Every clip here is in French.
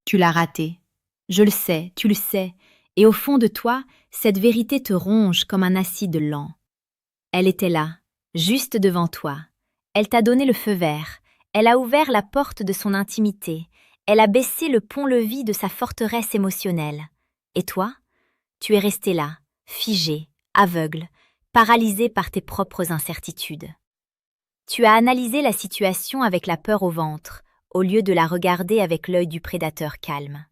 Tu l'as raté. Je le sais, tu le sais, et au fond de toi, cette vérité te ronge comme un acide lent. Elle était là, juste devant toi. Elle t'a donné le feu vert, elle a ouvert la porte de son intimité, elle a baissé le pont-levis de sa forteresse émotionnelle. Et toi? Tu es resté là, figé, aveugle, paralysé par tes propres incertitudes. Tu as analysé la situation avec la peur au ventre, au lieu de la regarder avec l'œil du prédateur calme.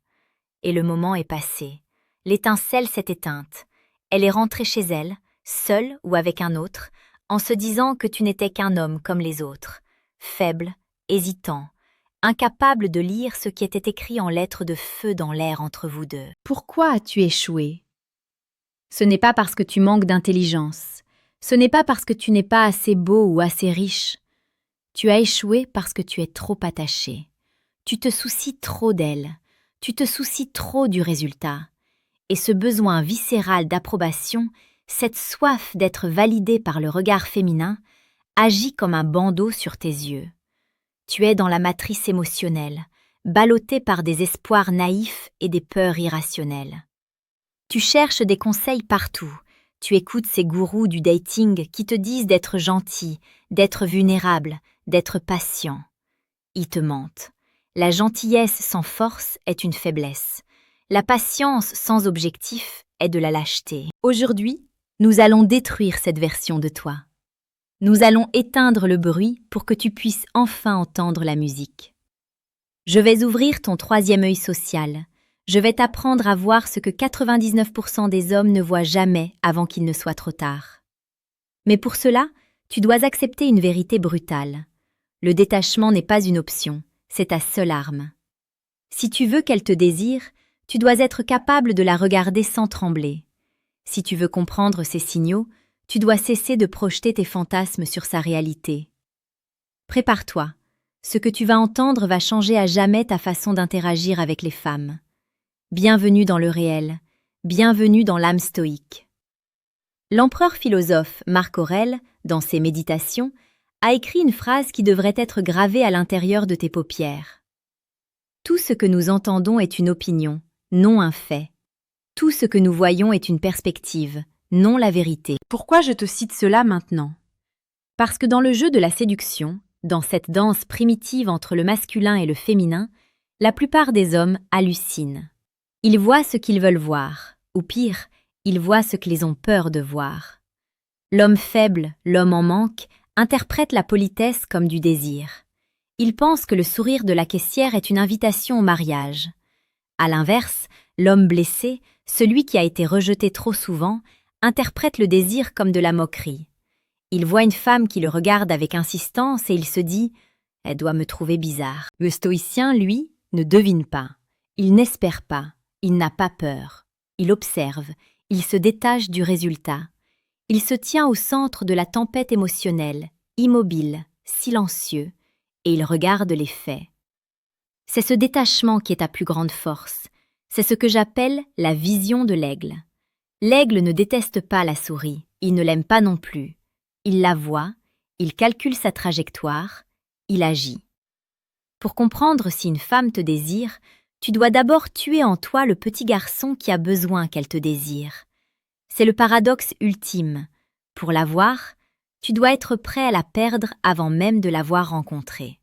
Et le moment est passé. L'étincelle s'est éteinte. Elle est rentrée chez elle, seule ou avec un autre, en se disant que tu n'étais qu'un homme comme les autres, faible, hésitant, incapable de lire ce qui était écrit en lettres de feu dans l'air entre vous deux. Pourquoi as-tu échoué? Ce n'est pas parce que tu manques d'intelligence. Ce n'est pas parce que tu n'es pas assez beau ou assez riche. Tu as échoué parce que tu es trop attaché. Tu te soucies trop d'elle. Tu te soucies trop du résultat. Et ce besoin viscéral d'approbation, cette soif d'être validé par le regard féminin, agit comme un bandeau sur tes yeux. Tu es dans la matrice émotionnelle, ballotté par des espoirs naïfs et des peurs irrationnelles. Tu cherches des conseils partout. Tu écoutes ces gourous du dating qui te disent d'être gentil, d'être vulnérable, d'être patient. Ils te mentent. La gentillesse sans force est une faiblesse. La patience sans objectif est de la lâcheté. Aujourd'hui, nous allons détruire cette version de toi. Nous allons éteindre le bruit pour que tu puisses enfin entendre la musique. Je vais ouvrir ton troisième œil social. Je vais t'apprendre à voir ce que 99% des hommes ne voient jamais avant qu'il ne soit trop tard. Mais pour cela, tu dois accepter une vérité brutale. Le détachement n'est pas une option, c'est ta seule arme. Si tu veux qu'elle te désire, tu dois être capable de la regarder sans trembler. Si tu veux comprendre ses signaux, tu dois cesser de projeter tes fantasmes sur sa réalité. Prépare-toi. Ce que tu vas entendre va changer à jamais ta façon d'interagir avec les femmes. Bienvenue dans le réel, bienvenue dans l'âme stoïque. L'empereur philosophe Marc Aurèle, dans ses Méditations, a écrit une phrase qui devrait être gravée à l'intérieur de tes paupières. Tout ce que nous entendons est une opinion, non un fait. Tout ce que nous voyons est une perspective, non la vérité. Pourquoi je te cite cela maintenant? Parce que dans le jeu de la séduction, dans cette danse primitive entre le masculin et le féminin, la plupart des hommes hallucinent. Ils voient ce qu'ils veulent voir, ou pire, ils voient ce qu'ils ont peur de voir. L'homme faible, l'homme en manque, interprète la politesse comme du désir. Il pense que le sourire de la caissière est une invitation au mariage. À l'inverse, l'homme blessé, celui qui a été rejeté trop souvent, interprète le désir comme de la moquerie. Il voit une femme qui le regarde avec insistance et il se dit « Elle doit me trouver bizarre ». Le stoïcien, lui, ne devine pas. Il n'espère pas. Il n'a pas peur. Il observe. Il se détache du résultat. Il se tient au centre de la tempête émotionnelle, immobile, silencieux, et il regarde les faits. C'est ce détachement qui est ta plus grande force. C'est ce que j'appelle la vision de l'aigle. L'aigle ne déteste pas la souris, il ne l'aime pas non plus. Il la voit, il calcule sa trajectoire, il agit. Pour comprendre si une femme te désire, tu dois d'abord tuer en toi le petit garçon qui a besoin qu'elle te désire. C'est le paradoxe ultime. Pour la voir, tu dois être prêt à la perdre avant même de l'avoir rencontrée.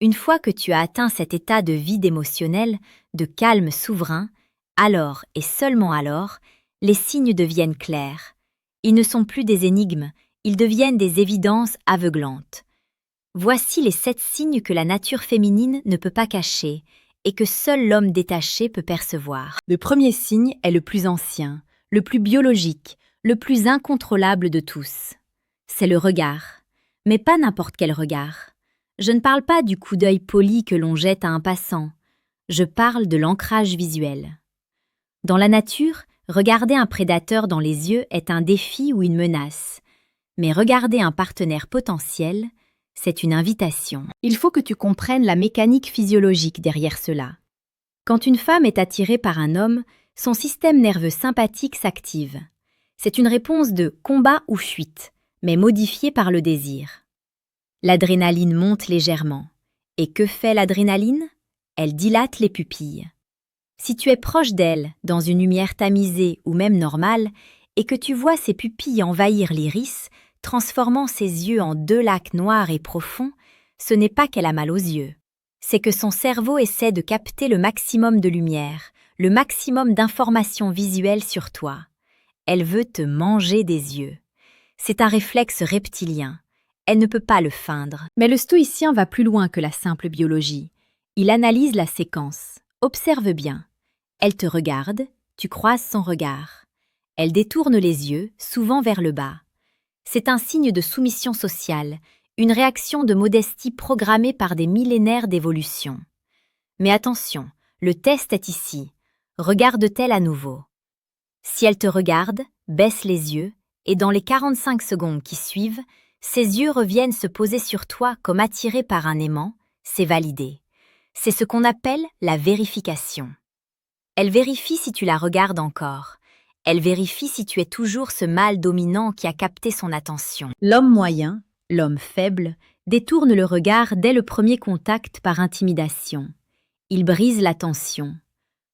Une fois que tu as atteint cet état de vide émotionnel, de calme souverain, alors et seulement alors, les signes deviennent clairs. Ils ne sont plus des énigmes, ils deviennent des évidences aveuglantes. Voici les 7 signes que la nature féminine ne peut pas cacher et que seul l'homme détaché peut percevoir. Le premier signe est le plus ancien, le plus biologique, le plus incontrôlable de tous. C'est le regard, mais pas n'importe quel regard. Je ne parle pas du coup d'œil poli que l'on jette à un passant. Je parle de l'ancrage visuel. Dans la nature, regarder un prédateur dans les yeux est un défi ou une menace. Mais regarder un partenaire potentiel, c'est une invitation. Il faut que tu comprennes la mécanique physiologique derrière cela. Quand une femme est attirée par un homme, son système nerveux sympathique s'active. C'est une réponse de combat ou fuite, mais modifiée par le désir. L'adrénaline monte légèrement. Et que fait l'adrénaline? elle dilate les pupilles. Si tu es proche d'elle, dans une lumière tamisée ou même normale, et que tu vois ses pupilles envahir l'iris, transformant ses yeux en deux lacs noirs et profonds, ce n'est pas qu'elle a mal aux yeux. C'est que son cerveau essaie de capter le maximum de lumière, le maximum d'informations visuelles sur toi. Elle veut te manger des yeux. C'est un réflexe reptilien. Elle ne peut pas le feindre. Mais le stoïcien va plus loin que la simple biologie. Il analyse la séquence. Observe bien. Elle te regarde, tu croises son regard. Elle détourne les yeux, souvent vers le bas. C'est un signe de soumission sociale, une réaction de modestie programmée par des millénaires d'évolution. Mais attention, le test est ici. Regarde-t-elle à nouveau? Si elle te regarde, baisse les yeux, et dans les 45 secondes qui suivent, ses yeux reviennent se poser sur toi comme attirés par un aimant, c'est validé. C'est ce qu'on appelle la vérification. Elle vérifie si tu la regardes encore. Elle vérifie si tu es toujours ce mâle dominant qui a capté son attention. L'homme moyen, l'homme faible, détourne le regard dès le premier contact par intimidation. Il brise la tension.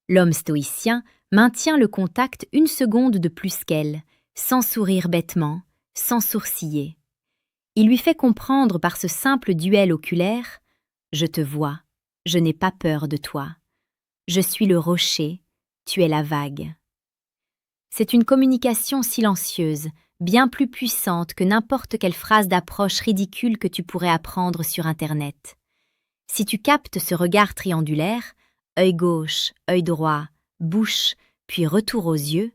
L'homme stoïcien maintient le contact une seconde de plus qu'elle, sans sourire bêtement, sans sourciller. Il lui fait comprendre par ce simple duel oculaire « Je te vois, je n'ai pas peur de toi. Je suis le rocher, tu es la vague. » C'est une communication silencieuse, bien plus puissante que n'importe quelle phrase d'approche ridicule que tu pourrais apprendre sur Internet. Si tu captes ce regard triangulaire, œil gauche, œil droit, bouche, puis retour aux yeux,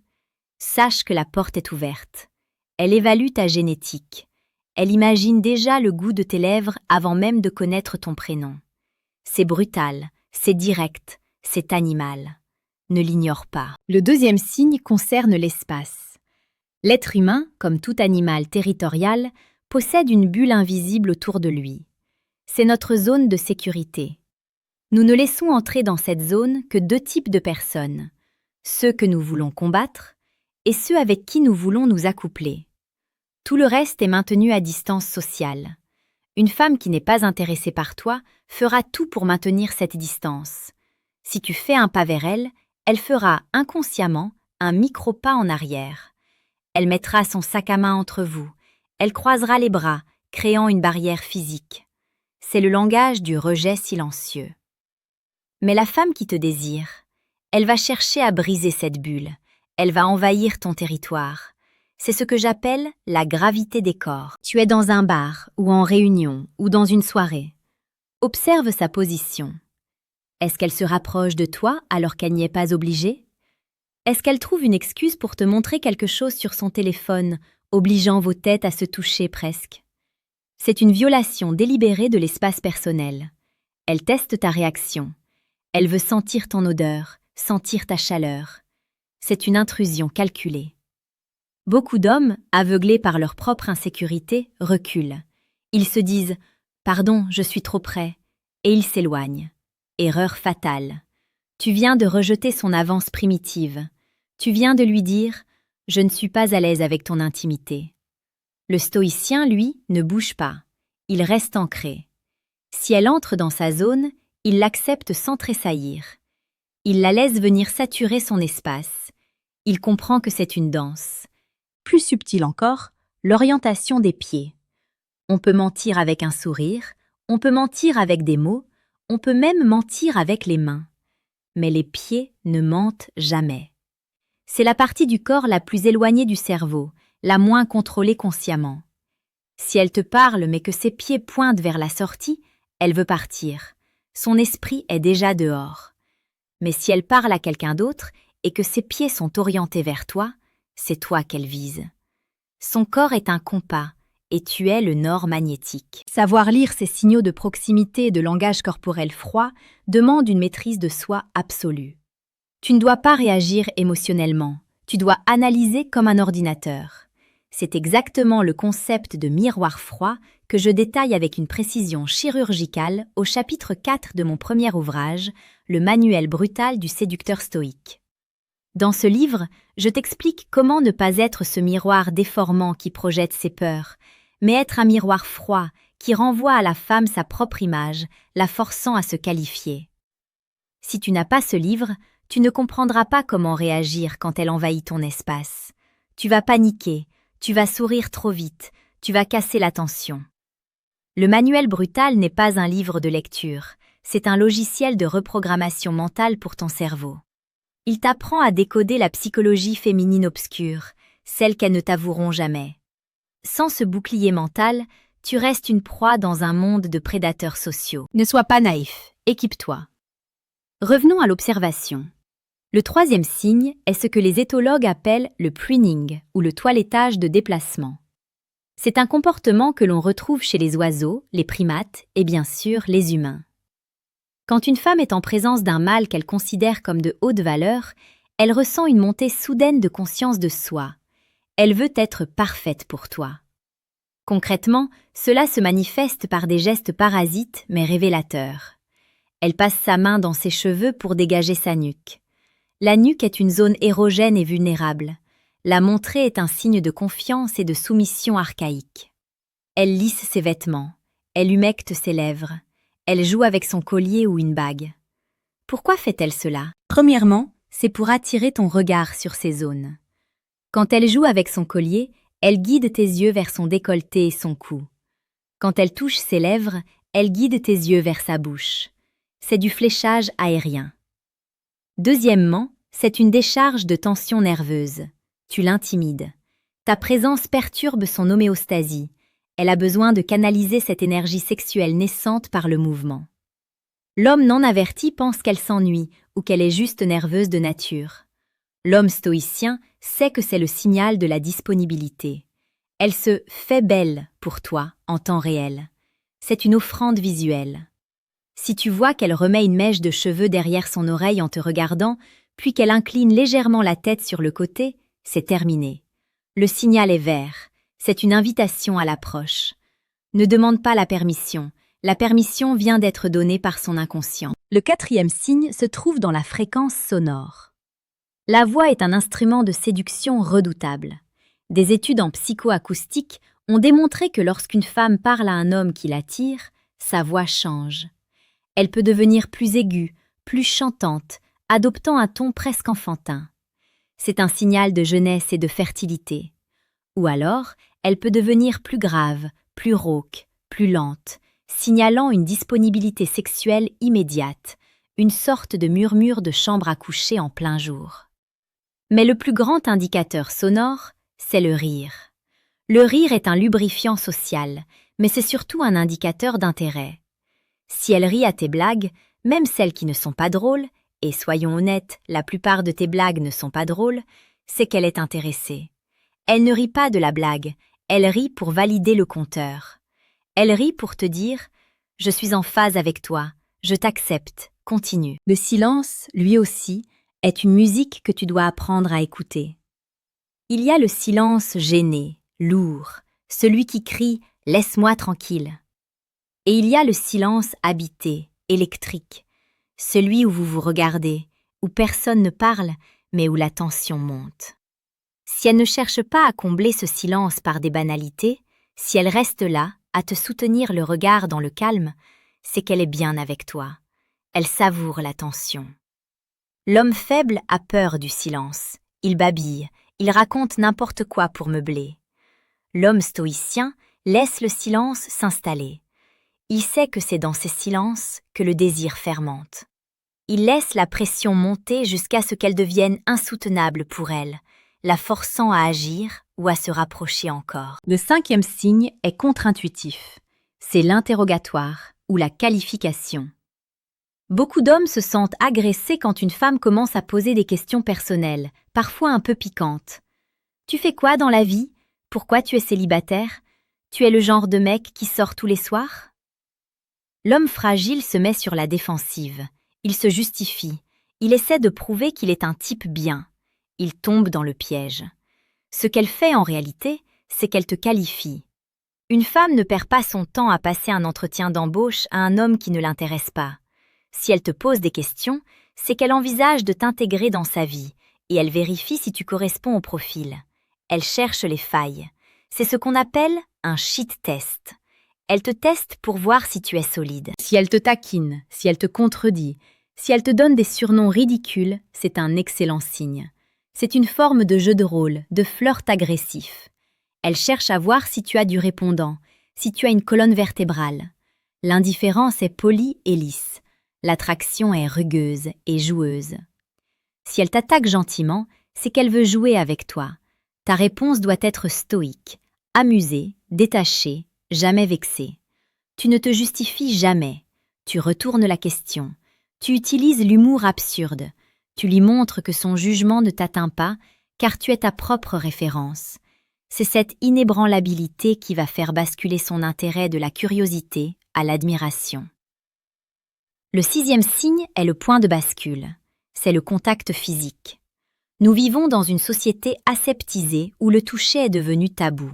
sache que la porte est ouverte. Elle évalue ta génétique. Elle imagine déjà le goût de tes lèvres avant même de connaître ton prénom. C'est brutal, c'est direct, c'est animal. Ne l'ignore pas. Le deuxième signe concerne l'espace. L'être humain, comme tout animal territorial, possède une bulle invisible autour de lui. C'est notre zone de sécurité. Nous ne laissons entrer dans cette zone que deux types de personnes, ceux que nous voulons combattre et ceux avec qui nous voulons nous accoupler. Tout le reste est maintenu à distance sociale. Une femme qui n'est pas intéressée par toi fera tout pour maintenir cette distance. Si tu fais un pas vers elle, elle fera inconsciemment un micro-pas en arrière. Elle mettra son sac à main entre vous. Elle croisera les bras, créant une barrière physique. C'est le langage du rejet silencieux. Mais la femme qui te désire, elle va chercher à briser cette bulle. Elle va envahir ton territoire. C'est ce que j'appelle la gravité des corps. Tu es dans un bar, ou en réunion, ou dans une soirée. Observe sa position. Est-ce qu'elle se rapproche de toi alors qu'elle n'y est pas obligée? Est-ce qu'elle trouve une excuse pour te montrer quelque chose sur son téléphone, obligeant vos têtes à se toucher presque? C'est une violation délibérée de l'espace personnel. Elle teste ta réaction. Elle veut sentir ton odeur, sentir ta chaleur. C'est une intrusion calculée. Beaucoup d'hommes, aveuglés par leur propre insécurité, reculent. Ils se disent « Pardon, je suis trop près » et ils s'éloignent. Erreur fatale. Tu viens de rejeter son avance primitive. Tu viens de lui dire « Je ne suis pas à l'aise avec ton intimité ». Le stoïcien, lui, ne bouge pas. Il reste ancré. Si elle entre dans sa zone, il l'accepte sans tressaillir. Il la laisse venir saturer son espace. Il comprend que c'est une danse. Plus subtil encore, l'orientation des pieds. On peut mentir avec un sourire, on peut mentir avec des mots, on peut même mentir avec les mains. Mais les pieds ne mentent jamais. C'est la partie du corps la plus éloignée du cerveau, la moins contrôlée consciemment. Si elle te parle mais que ses pieds pointent vers la sortie, elle veut partir. Son esprit est déjà dehors. Mais si elle parle à quelqu'un d'autre et que ses pieds sont orientés vers toi, c'est toi qu'elle vise. Son corps est un compas et tu es le nord magnétique. Savoir lire ces signaux de proximité et de langage corporel froid demande une maîtrise de soi absolue. Tu ne dois pas réagir émotionnellement, tu dois analyser comme un ordinateur. C'est exactement le concept de miroir froid que je détaille avec une précision chirurgicale au chapitre 4 de mon premier ouvrage, Le manuel brutal du séducteur stoïque. Dans ce livre, je t'explique comment ne pas être ce miroir déformant qui projette ses peurs, mais être un miroir froid qui renvoie à la femme sa propre image, la forçant à se qualifier. Si tu n'as pas ce livre, tu ne comprendras pas comment réagir quand elle envahit ton espace. Tu vas paniquer, tu vas sourire trop vite, tu vas casser l'attention. Le manuel brutal n'est pas un livre de lecture, c'est un logiciel de reprogrammation mentale pour ton cerveau. Il t'apprend à décoder la psychologie féminine obscure, celle qu'elles ne t'avoueront jamais. Sans ce bouclier mental, tu restes une proie dans un monde de prédateurs sociaux. Ne sois pas naïf, équipe-toi. Revenons à l'observation. Le troisième signe est ce que les éthologues appellent le preening ou le toilettage de déplacement. C'est un comportement que l'on retrouve chez les oiseaux, les primates et bien sûr les humains. Quand une femme est en présence d'un mâle qu'elle considère comme de haute valeur, elle ressent une montée soudaine de conscience de soi. Elle veut être parfaite pour toi. Concrètement, cela se manifeste par des gestes parasites mais révélateurs. Elle passe sa main dans ses cheveux pour dégager sa nuque. La nuque est une zone érogène et vulnérable. La montrer est un signe de confiance et de soumission archaïque. Elle lisse ses vêtements. Elle humecte ses lèvres. Elle joue avec son collier ou une bague. Pourquoi fait-elle cela? Premièrement, c'est pour attirer ton regard sur ces zones. Quand elle joue avec son collier, elle guide tes yeux vers son décolleté et son cou. Quand elle touche ses lèvres, elle guide tes yeux vers sa bouche. C'est du fléchage aérien. Deuxièmement, c'est une décharge de tension nerveuse. Tu l'intimides. Ta présence perturbe son homéostasie. Elle a besoin de canaliser cette énergie sexuelle naissante par le mouvement. L'homme non averti pense qu'elle s'ennuie ou qu'elle est juste nerveuse de nature. L'homme stoïcien sait que c'est le signal de la disponibilité. Elle se fait belle pour toi en temps réel. C'est une offrande visuelle. Si tu vois qu'elle remet une mèche de cheveux derrière son oreille en te regardant, puis qu'elle incline légèrement la tête sur le côté, c'est terminé. Le signal est vert. C'est une invitation à l'approche. Ne demande pas la permission vient d'être donnée par son inconscient. Le quatrième signe se trouve dans la fréquence sonore. La voix est un instrument de séduction redoutable. Des études en psychoacoustique ont démontré que lorsqu'une femme parle à un homme qui l'attire, sa voix change. Elle peut devenir plus aiguë, plus chantante, adoptant un ton presque enfantin. C'est un signal de jeunesse et de fertilité. Ou alors, elle peut devenir plus grave, plus rauque, plus lente, signalant une disponibilité sexuelle immédiate, une sorte de murmure de chambre à coucher en plein jour. Mais le plus grand indicateur sonore, c'est le rire. Le rire est un lubrifiant social, mais c'est surtout un indicateur d'intérêt. Si elle rit à tes blagues, même celles qui ne sont pas drôles, et soyons honnêtes, la plupart de tes blagues ne sont pas drôles, c'est qu'elle est intéressée. Elle ne rit pas de la blague, elle rit pour valider le compteur. Elle rit pour te dire « Je suis en phase avec toi, je t'accepte, continue ». Le silence, lui aussi, est une musique que tu dois apprendre à écouter. Il y a le silence gêné, lourd, celui qui crie « Laisse-moi tranquille ». Et il y a le silence habité, électrique, celui où vous vous regardez, où personne ne parle, mais où la tension monte. Si elle ne cherche pas à combler ce silence par des banalités, si elle reste là, à te soutenir le regard dans le calme, c'est qu'elle est bien avec toi. Elle savoure la tension. L'homme faible a peur du silence. Il babille, il raconte n'importe quoi pour meubler. L'homme stoïcien laisse le silence s'installer. Il sait que c'est dans ces silences que le désir fermente. Il laisse la pression monter jusqu'à ce qu'elle devienne insoutenable pour elle, la forçant à agir ou à se rapprocher encore. Le cinquième signe est contre-intuitif. C'est l'interrogatoire ou la qualification. Beaucoup d'hommes se sentent agressés quand une femme commence à poser des questions personnelles, parfois un peu piquantes. Tu fais quoi dans la vie? Pourquoi tu es célibataire? Tu es le genre de mec qui sort tous les soirs? L'homme fragile se met sur la défensive. Il se justifie. Il essaie de prouver qu'il est un type bien. Il tombe dans le piège. Ce qu'elle fait en réalité, c'est qu'elle te qualifie. Une femme ne perd pas son temps à passer un entretien d'embauche à un homme qui ne l'intéresse pas. Si elle te pose des questions, c'est qu'elle envisage de t'intégrer dans sa vie et elle vérifie si tu corresponds au profil. Elle cherche les failles. C'est ce qu'on appelle un shit test. Elle te teste pour voir si tu es solide. Si elle te taquine, si elle te contredit, Si elle te donne des surnoms ridicules, c'est un excellent signe. C'est une forme de jeu de rôle, de flirt agressif. Elle cherche à voir si tu as du répondant, si tu as une colonne vertébrale. L'indifférence est polie et lisse. L'attraction est rugueuse et joueuse. Si elle t'attaque gentiment, c'est qu'elle veut jouer avec toi. Ta réponse doit être stoïque, amusée, détachée, jamais vexée. Tu ne te justifies jamais. Tu retournes la question. Tu utilises l'humour absurde. Tu lui montres que son jugement ne t'atteint pas, car tu es ta propre référence. C'est cette inébranlabilité qui va faire basculer son intérêt de la curiosité à l'admiration. Le 6e signe est le point de bascule. C'est le contact physique. Nous vivons dans une société aseptisée où le toucher est devenu tabou.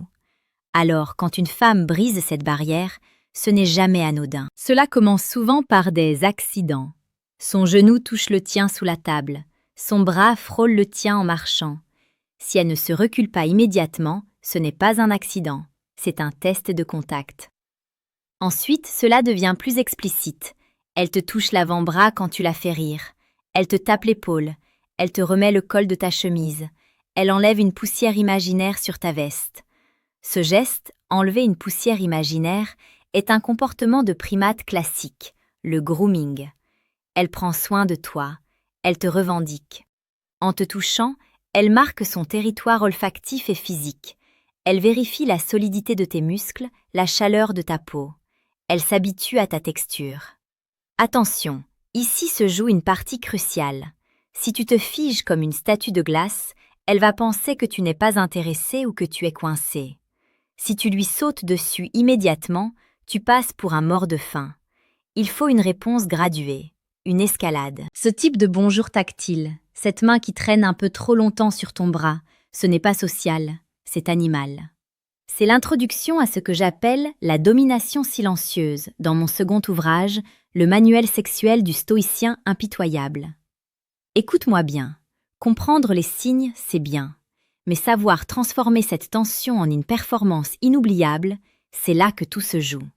Alors, quand une femme brise cette barrière, ce n'est jamais anodin. Cela commence souvent par des accidents. Son genou touche le tien sous la table, son bras frôle le tien en marchant. Si elle ne se recule pas immédiatement, ce n'est pas un accident, c'est un test de contact. Ensuite, cela devient plus explicite. Elle te touche l'avant-bras quand tu la fais rire. Elle te tape l'épaule. Elle te remet le col de ta chemise. Elle enlève une poussière imaginaire sur ta veste. Ce geste, enlever une poussière imaginaire, est un comportement de primate classique, le grooming. Elle prend soin de toi. Elle te revendique. En te touchant, elle marque son territoire olfactif et physique. Elle vérifie la solidité de tes muscles, la chaleur de ta peau. Elle s'habitue à ta texture. Attention, ici se joue une partie cruciale. Si tu te figes comme une statue de glace, elle va penser que tu n'es pas intéressé ou que tu es coincé. Si tu lui sautes dessus immédiatement, tu passes pour un mort de faim. Il faut une réponse graduée, une escalade. Ce type de bonjour tactile, cette main qui traîne un peu trop longtemps sur ton bras, ce n'est pas social, c'est animal. C'est l'introduction à ce que j'appelle la domination silencieuse dans mon second ouvrage, le manuel sexuel du stoïcien impitoyable. Écoute-moi bien, comprendre les signes, c'est bien, mais savoir transformer cette tension en une performance inoubliable, c'est là que tout se joue.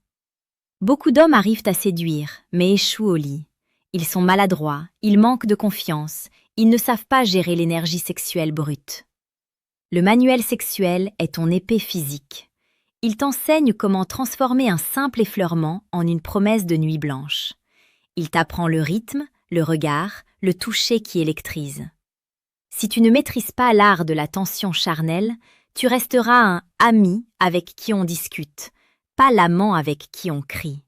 Beaucoup d'hommes arrivent à séduire, mais échouent au lit. Ils sont maladroits, ils manquent de confiance, ils ne savent pas gérer l'énergie sexuelle brute. Le manuel sexuel est ton épée physique. Il t'enseigne comment transformer un simple effleurement en une promesse de nuit blanche. Il t'apprend le rythme, le regard, le toucher qui électrise. Si tu ne maîtrises pas l'art de la tension charnelle, tu resteras un ami avec qui on discute, pas l'amant avec qui on crie.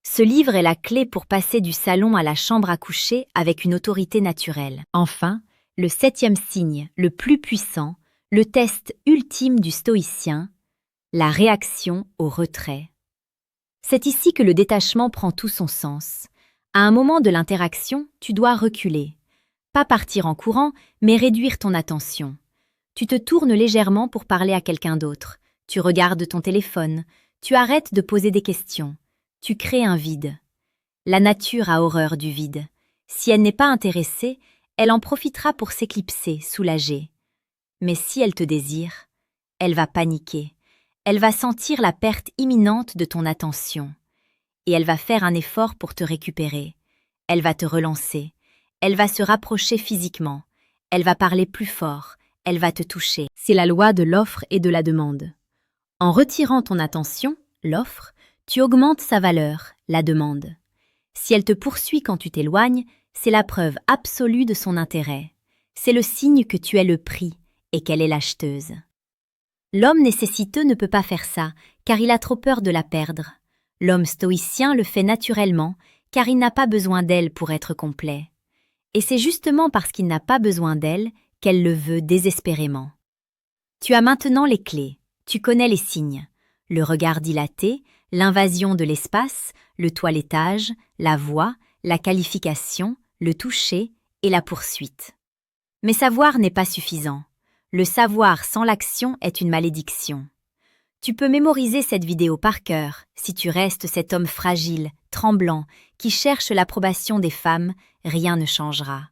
Ce livre est la clé pour passer du salon à la chambre à coucher avec une autorité naturelle. Enfin, le 7e signe, le plus puissant, le test ultime du stoïcien, la réaction au retrait. C'est ici que le détachement prend tout son sens. À un moment de l'interaction, tu dois reculer. Pas partir en courant, mais réduire ton attention. Tu te tournes légèrement pour parler à quelqu'un d'autre. Tu regardes ton téléphone. Tu arrêtes de poser des questions. Tu crées un vide. La nature a horreur du vide. Si elle n'est pas intéressée, elle en profitera pour s'éclipser, soulager. Mais si elle te désire, elle va paniquer. Elle va sentir la perte imminente de ton attention. Et elle va faire un effort pour te récupérer. Elle va te relancer. Elle va se rapprocher physiquement. Elle va parler plus fort. Elle va te toucher. C'est la loi de l'offre et de la demande. En retirant ton attention, l'offre, tu augmentes sa valeur, la demande. Si elle te poursuit quand tu t'éloignes, c'est la preuve absolue de son intérêt. C'est le signe que tu es le prix et qu'elle est l'acheteuse. L'homme nécessiteux ne peut pas faire ça, car il a trop peur de la perdre. L'homme stoïcien le fait naturellement, car il n'a pas besoin d'elle pour être complet. Et c'est justement parce qu'il n'a pas besoin d'elle qu'elle le veut désespérément. Tu as maintenant les clés, tu connais les signes. Le regard dilaté, l'invasion de l'espace, le toilettage, la voix, la qualification, le toucher et la poursuite. Mais savoir n'est pas suffisant. Le savoir sans l'action est une malédiction. Tu peux mémoriser cette vidéo par cœur si tu restes cet homme fragile, tremblant, qui cherche l'approbation des femmes, rien ne changera.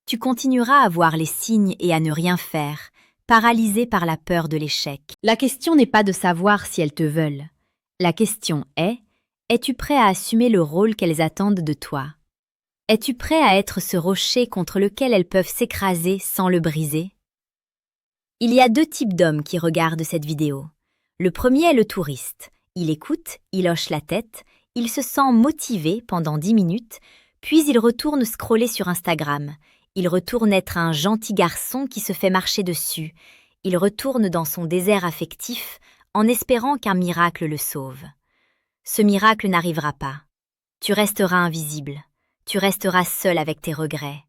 Tu continueras à voir les signes et à ne rien faire, paralysé par la peur de l'échec. La question n'est pas de savoir si elles te veulent. La question est, es-tu prêt à assumer le rôle qu'elles attendent de toi? Es-tu prêt à être ce rocher contre lequel elles peuvent s'écraser sans le briser? Il y a deux types d'hommes qui regardent cette vidéo. Le premier est le touriste. Il écoute, il hoche la tête, il se sent motivé pendant 10 minutes, puis il retourne scroller sur Instagram. Il retourne être un gentil garçon qui se fait marcher dessus. Il retourne dans son désert affectif en espérant qu'un miracle le sauve. Ce miracle n'arrivera pas. Tu resteras invisible. Tu resteras seul avec tes regrets.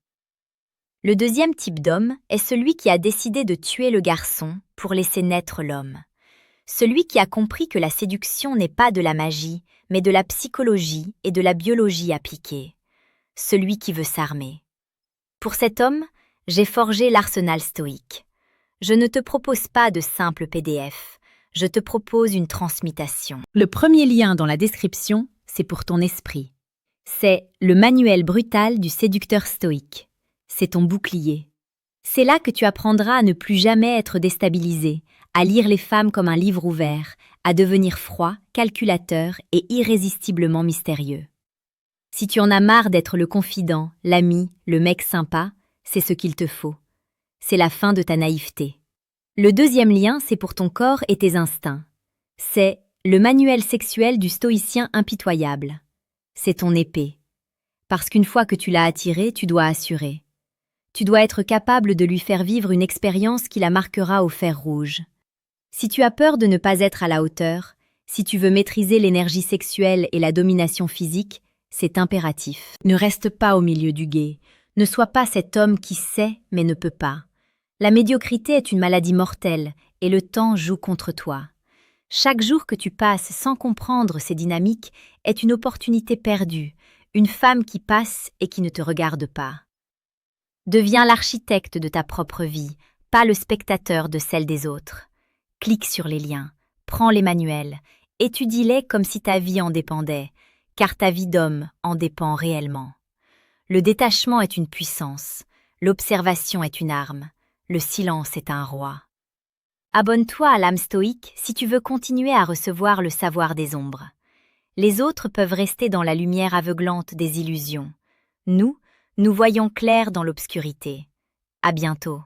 Le deuxième type d'homme est celui qui a décidé de tuer le garçon pour laisser naître l'homme. Celui qui a compris que la séduction n'est pas de la magie, mais de la psychologie et de la biologie appliquée. Celui qui veut s'armer. Pour cet homme, j'ai forgé l'arsenal stoïque. Je ne te propose pas de simples PDF, je te propose une transmutation. Le premier lien dans la description, c'est pour ton esprit. C'est le manuel brutal du séducteur stoïque. C'est ton bouclier. C'est là que tu apprendras à ne plus jamais être déstabilisé, à lire les femmes comme un livre ouvert, à devenir froid, calculateur et irrésistiblement mystérieux. Si tu en as marre d'être le confident, l'ami, le mec sympa, c'est ce qu'il te faut. C'est la fin de ta naïveté. Le deuxième lien, c'est pour ton corps et tes instincts. C'est le manuel sexuel du stoïcien impitoyable. C'est ton épée. Parce qu'une fois que tu l'as attiré, tu dois assurer. Tu dois être capable de lui faire vivre une expérience qui la marquera au fer rouge. Si tu as peur de ne pas être à la hauteur, si tu veux maîtriser l'énergie sexuelle et la domination physique, c'est impératif. Ne reste pas au milieu du gué. Ne sois pas cet homme qui sait mais ne peut pas. La médiocrité est une maladie mortelle et le temps joue contre toi. Chaque jour que tu passes sans comprendre ces dynamiques est une opportunité perdue, une femme qui passe et qui ne te regarde pas. Deviens l'architecte de ta propre vie, pas le spectateur de celle des autres. Clique sur les liens, prends les manuels, étudie-les comme si ta vie en dépendait, car ta vie d'homme en dépend réellement. Le détachement est une puissance, l'observation est une arme, le silence est un roi. Abonne-toi à l'âme stoïque si tu veux continuer à recevoir le savoir des ombres. Les autres peuvent rester dans la lumière aveuglante des illusions. Nous voyons clair dans l'obscurité. À bientôt.